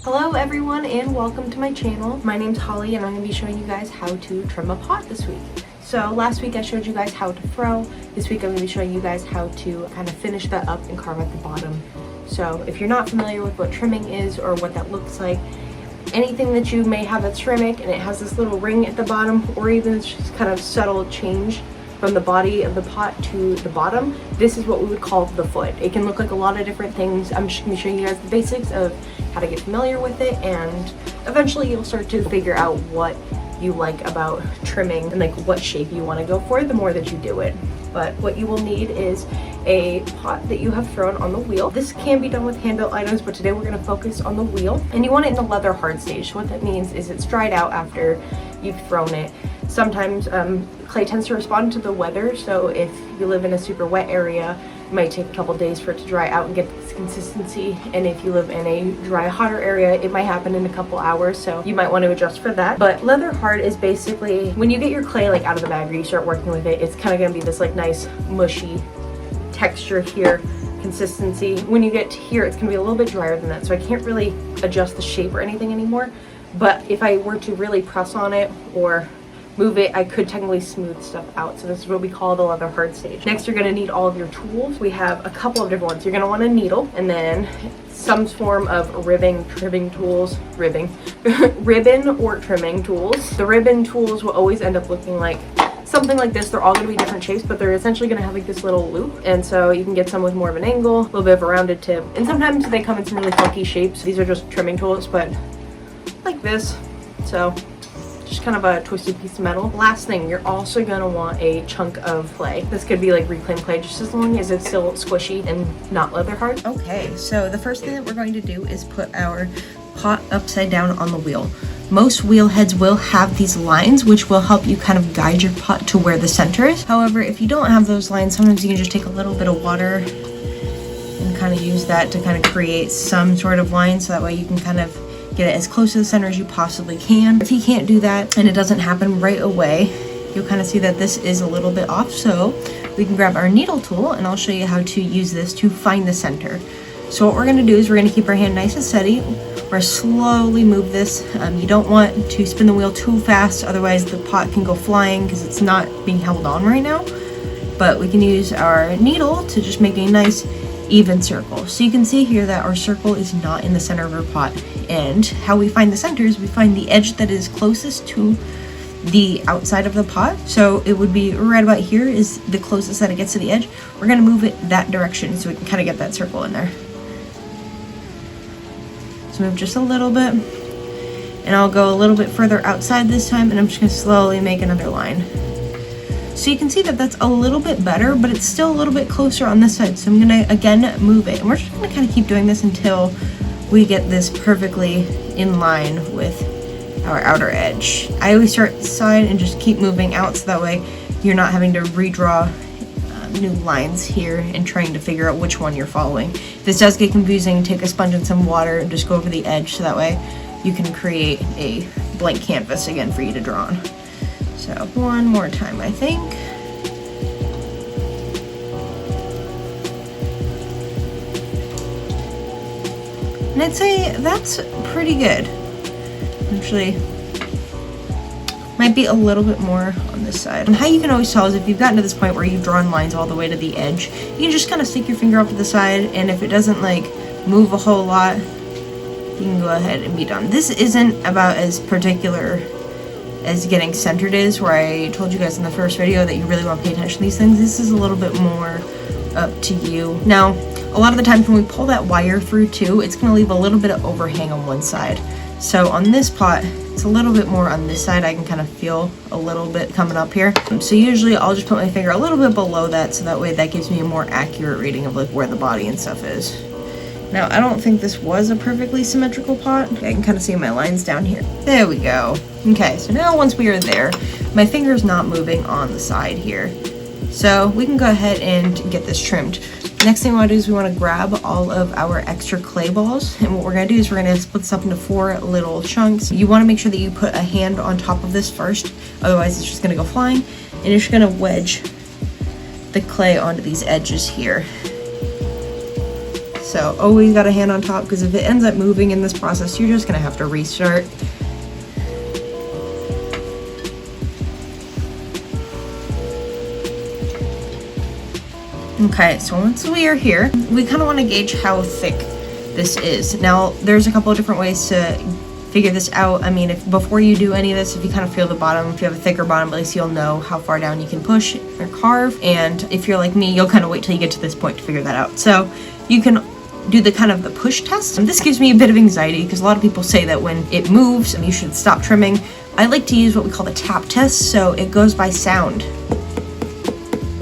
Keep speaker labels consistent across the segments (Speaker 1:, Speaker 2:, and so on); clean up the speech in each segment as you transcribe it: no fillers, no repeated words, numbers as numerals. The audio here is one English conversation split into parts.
Speaker 1: Hello everyone and welcome to my channel. My name's Holly and I'm going to be showing you guys how to trim a pot this week. So last week I showed you guys how to throw. This week I'm going to be showing you guys how to kind of finish that up and carve at the bottom. So if you're not familiar with what trimming is or what that looks like, anything that you may have that's ceramic and it has this little ring at the bottom, or even it's just kind of subtle change from the body of the pot to the bottom, this is what we would call the foot. It can look like a lot of different things. I'm just going to be showing you guys the basics of how to get familiar with it, and eventually you'll start to figure out what you like about trimming and like what shape you want to go for the more that you do it. But what you will need is a pot that you have thrown on the wheel. This can be done with hand-built items, but today we're going to focus on the wheel. And you want it in the leather hard stage. So what that means is it's dried out after you've thrown it. Sometimes clay tends to respond to the weather, so if you live in a super wet area, it might take a couple days for it to dry out and get this consistency, and if you live in a dry, hotter area, it might happen in a couple hours, so you might want to adjust for that. But leather hard is basically when you get your clay like out of the bag or you start working with it, it's kind of going to be this like nice mushy texture here, consistency. When you get to here, it's going to be a little bit drier than that, so I can't really adjust the shape or anything anymore. But if I were to really press on it or move it, I could technically smooth stuff out. So this is what we call the leather hard stage. Next, you're going to need all of your tools. We have a couple of different ones. You're going to want a needle and then some form of ribbon tools, ribbon or trimming tools. The ribbon tools will always end up looking like something like this. They're all going to be different shapes, but they're essentially going to have like this little loop, and so you can get some with more of an angle, a little bit of a rounded tip, and sometimes they come in some really funky shapes. These are just trimming tools, but like this. So just kind of a twisted piece of metal. Last thing, you're also going to want a chunk of clay. This could be like reclaimed clay, just as long as it's still squishy and not leather hard. Okay, so the first thing that we're going to do is put our pot upside down on the wheel. Most wheel heads will have these lines, which will help you kind of guide your pot to where the center is. However, if you don't have those lines, sometimes you can just take a little bit of water and kind of use that to kind of create some sort of line, so that way you can kind of get it as close to the center as you possibly can. If you can't do that and it doesn't happen right away, you'll kind of see that this is a little bit off. So we can grab our needle tool and I'll show you how to use this to find the center. So what we're going to do is we're going to keep our hand nice and steady. We're going to slowly move this. You don't want to spin the wheel too fast, otherwise the pot can go flying because it's not being held on right now. But we can use our needle to just make a nice even circle. So you can see here that our circle is not in the center of our pot. And how we find the center is we find the edge that is closest to the outside of the pot. So it would be right about here is the closest that it gets to the edge. We're going to move it that direction so we can kind of get that circle in there. So move just a little bit, and I'll go a little bit further outside this time, and I'm just going to slowly make another line. So you can see that that's a little bit better, but it's still a little bit closer on this side. So I'm going to again move it, and we're just going to kind of keep doing this until we get this perfectly in line with our outer edge. I always start this side and just keep moving out, so that way you're not having to redraw new lines here and trying to figure out which one you're following. If this does get confusing, take a sponge and some water and just go over the edge, so that way you can create a blank canvas again for you to draw on. So one more time, I think. And I'd say that's pretty good. Actually, might be a little bit more on this side. And how you can always tell is if you've gotten to this point where you've drawn lines all the way to the edge, you can just kind of stick your finger up to the side, and if it doesn't like move a whole lot, you can go ahead and be done. This isn't about as particular as getting centered is, where I told you guys in the first video that you really want to pay attention to these things. This is a little bit more up to you. Now, a lot of the times when we pull that wire through too, it's going to leave a little bit of overhang on one side. So on this pot, it's a little bit more on this side. I can kind of feel a little bit coming up here. So usually I'll just put my finger a little bit below that, so that way that gives me a more accurate reading of like where the body and stuff is. Now, I don't think this was a perfectly symmetrical pot. I can kind of see my lines down here. There we go. Okay, so now once we are there, my finger's not moving on the side here. So we can go ahead and get this trimmed. Next thing we want to do is we want to grab all of our extra clay balls, and what we're going to do is we're going to split this up into 4 little chunks. You want to make sure that you put a hand on top of this first, otherwise it's just going to go flying, and you're just going to wedge the clay onto these edges here. So always got a hand on top, because if it ends up moving in this process, you're just gonna have to restart. Okay, so once we are here, we kind of want to gauge how thick this is. Now, there's a couple of different ways to figure this out. I mean, if before you do any of this, if you kind of feel the bottom, if you have a thicker bottom, at least you'll know how far down you can push or carve. And if you're like me, you'll kind of wait till you get to this point to figure that out. So you can do the kind of the push test. And this gives me a bit of anxiety, because a lot of people say that when it moves, you should stop trimming. I like to use what we call the tap test, so it goes by sound.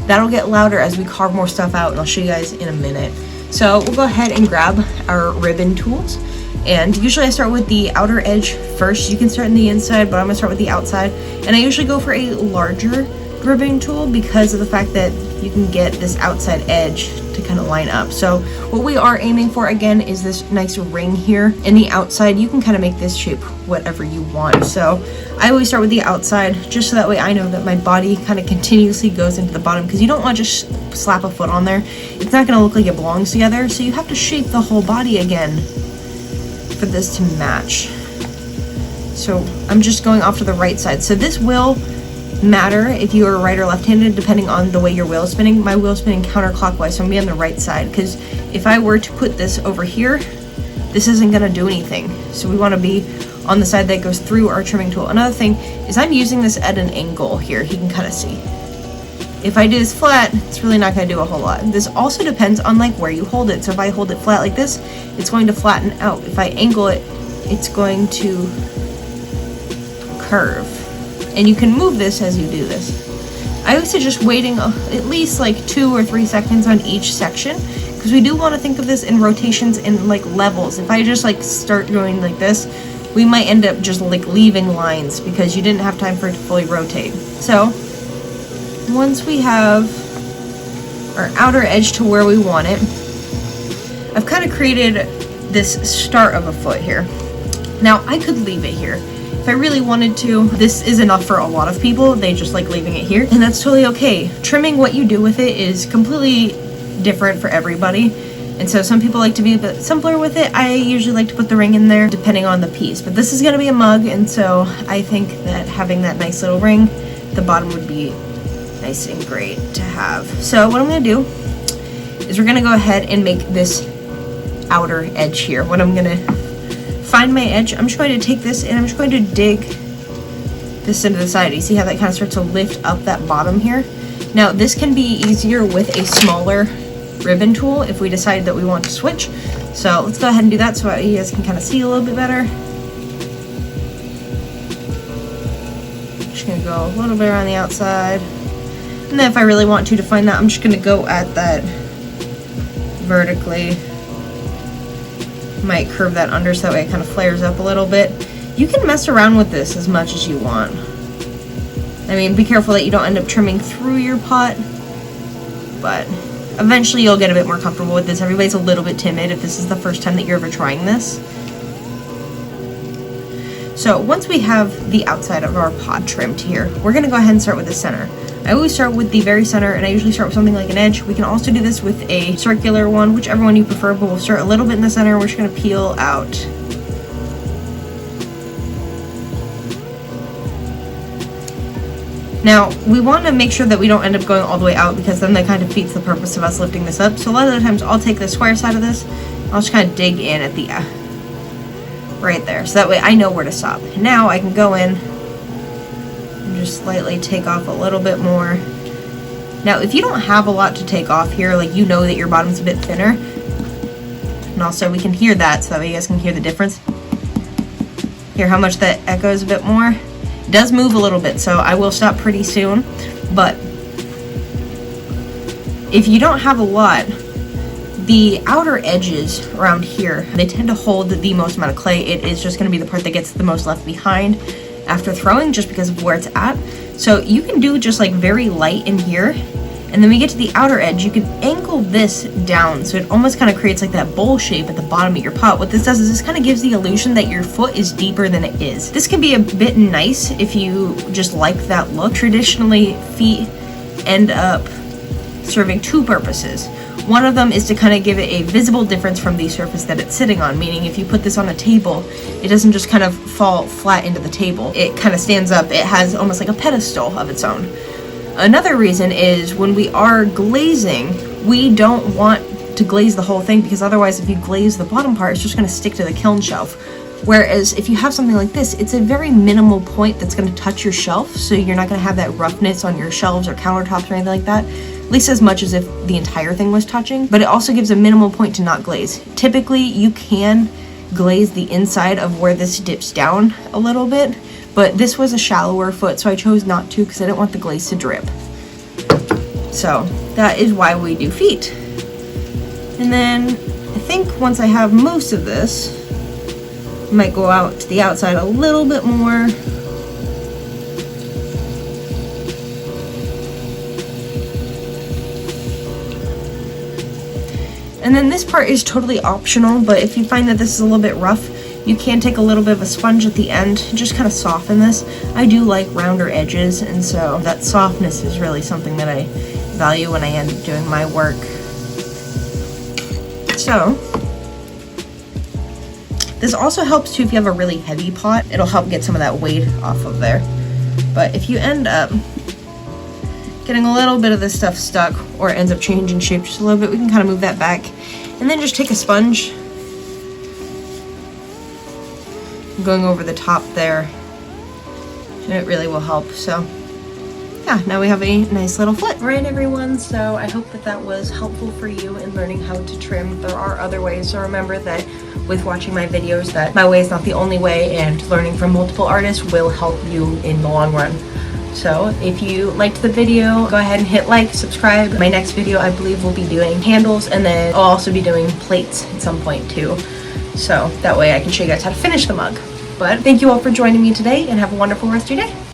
Speaker 1: That'll get louder as we carve more stuff out, and I'll show you guys in a minute. So we'll go ahead and grab our ribbon tools. And usually I start with the outer edge first. You can start in the inside, but I'm gonna start with the outside. And I usually go for a larger ribbon tool because of the fact that you can get this outside edge to kind of line up. So what we are aiming for, again, is this nice ring here. In the outside, you can kind of make this shape whatever you want. So I always start with the outside, just so that way I know that my body kind of continuously goes into the bottom, because you don't want to just slap a foot on there. It's not going to look like it belongs together. So you have to shape the whole body again for this to match. So I'm just going off to the right side. So this will matter if you are right or left-handed, depending on the way your wheel is spinning. My wheel is spinning counterclockwise, so I'm gonna be on the right side, because if I were to put this over here, this isn't gonna do anything. So we want to be on the side that goes through our trimming tool. Another thing is I'm using this at an angle here. You can kind of see. If I do this flat, it's really not gonna do a whole lot. This also depends on like where you hold it. So if I hold it flat like this, it's going to flatten out. If I angle it, it's going to curve. And you can move this as you do this. I always suggest waiting at least like 2 or 3 seconds on each section, because we do want to think of this in rotations in like levels. If I just like start going like this, we might end up just like leaving lines because you didn't have time for it to fully rotate. So once we have our outer edge to where we want it, I've kind of created this start of a foot here. Now I could leave it here if I really wanted to. This is enough for a lot of people. They just like leaving it here, and that's totally okay. Trimming, what you do with it is completely different for everybody. And so some people like to be a bit simpler with it. I usually like to put the ring in there depending on the piece, but this is going to be a mug, and so I think that having that nice little ring, the bottom would be nice and great to have. So what I'm going to do is we're going to go ahead and make this outer edge here. What I'm going to find my edge, I'm just going to take this and I'm just going to dig this into the side. You see how that kind of starts to lift up that bottom here? Now this can be easier with a smaller ribbon tool if we decide that we want to switch. So let's go ahead and do that so you guys can kind of see a little bit better. Just gonna go a little bit around the outside. And then if I really want to define that, I'm just gonna go at that vertically. Might curve that under so that way it kind of flares up a little bit. You can mess around with this as much as you want. I mean, be careful that you don't end up trimming through your pot, but eventually you'll get a bit more comfortable with this. Everybody's a little bit timid if this is the first time that you're ever trying this. So once we have the outside of our pot trimmed here, we're going to go ahead and start with the center. I always start with the very center, and I usually start with something like an edge. We can also do this with a circular one, whichever one you prefer, but we'll start a little bit in the center. We're just going to peel out. Now, we want to make sure that we don't end up going all the way out, because then that kind of defeats the purpose of us lifting this up. So a lot of the times I'll take the square side of this, I'll just kind of dig in at the right there, so that way I know where to stop. And now I can go in and just slightly take off a little bit more. Now if you don't have a lot to take off here, like you know that your bottom's a bit thinner, and also we can hear that, so that way you guys can hear the difference. Hear how much that echoes a bit more? It does move a little bit, so I will stop pretty soon. But if you don't have a lot, the outer edges around here, they tend to hold the most amount of clay. It is just going to be the part that gets the most left behind after throwing, just because of where it's at. So you can do just like very light in here, and then we get to the outer edge, you can angle this down so it almost kind of creates like that bowl shape at the bottom of your pot. What this does is this kind of gives the illusion that your foot is deeper than it is. This can be a bit nice if you just like that look. Traditionally, feet end up serving two purposes. One of them is to kind of give it a visible difference from the surface that it's sitting on, meaning if you put this on a table, it doesn't just kind of fall flat into the table. It kind of stands up. It has almost like a pedestal of its own. Another reason is when we are glazing, we don't want to glaze the whole thing, because otherwise if you glaze the bottom part, it's just going to stick to the kiln shelf. Whereas if you have something like this, it's a very minimal point that's going to touch your shelf, so you're not going to have that roughness on your shelves or countertops or anything like that. At least as much as if the entire thing was touching, but it also gives a minimal point to not glaze. Typically, you can glaze the inside of where this dips down a little bit, but this was a shallower foot, so I chose not to because I didn't want the glaze to drip. So that is why we do feet. And then I think once I have most of this, I might go out to the outside a little bit more. And then this part is totally optional, but if you find that this is a little bit rough, you can take a little bit of a sponge at the end and just kind of soften this. I do like rounder edges, and so that softness is really something that I value when I end up doing my work. So this also helps too if you have a really heavy pot. It'll help get some of that weight off of there. But if you end up getting a little bit of this stuff stuck, or it ends up changing shape just a little bit, we can kind of move that back and then just take a sponge, going over the top there, and it really will help. So yeah, now we have a nice little foot. All right, everyone, so I hope that that was helpful for you in learning how to trim. There are other ways, so remember that with watching my videos that my way is not the only way, and learning from multiple artists will help you in the long run. So if you liked the video, go ahead and hit like, subscribe. My next video, I believe, will be doing handles, and then I'll also be doing plates at some point too. So that way I can show you guys how to finish the mug. But thank you all for joining me today, and have a wonderful rest of your day.